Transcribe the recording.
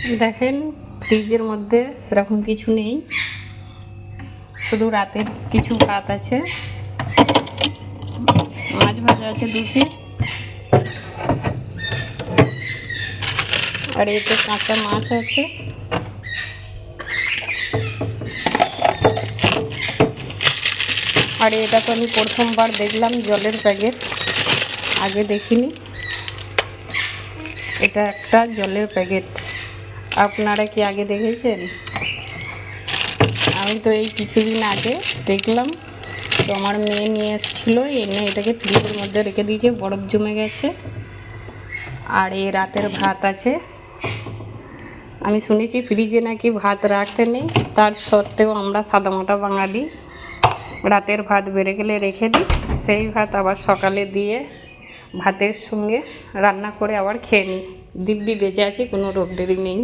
দেখেন ফ্রিজের মধ্যে সেরকম কিছু নেই, শুধু রাতের কিছু ভাত আছে, মাছ ভাজা আছে 2 পিস, আর এতে কাঁচা মাছ আছে। আর এটা তো আমি প্রথমবার দেখলাম জলের প্যাকেট, আগে দেখিনি। এটা একটা জলের প্যাকেট, আপনারা কি আগে দেখেছেন? আমি তো এই কিছুদিন আগে দেখলাম। তো আমার মেয়ে নিয়ে এসেছিলো, এনে এটাকে ফ্রিজের মধ্যে রেখে দিয়েছে, বরফ জমে গেছে। আর এই রাতের ভাত আছে। আমি শুনেছি ফ্রিজে নাকি ভাত রাখতে নেই, তার সত্ত্বেও আমরা সাদামাটা বাঙালি রাতের ভাত বেড়ে গেলে রেখে দিই, সেই ভাত আবার সকালে দিয়ে ভাতের সঙ্গে রান্না করে আবার খেয়ে নিই। দিব্যি বেঁচে আছি, কোনো রোগ দেরি নেই।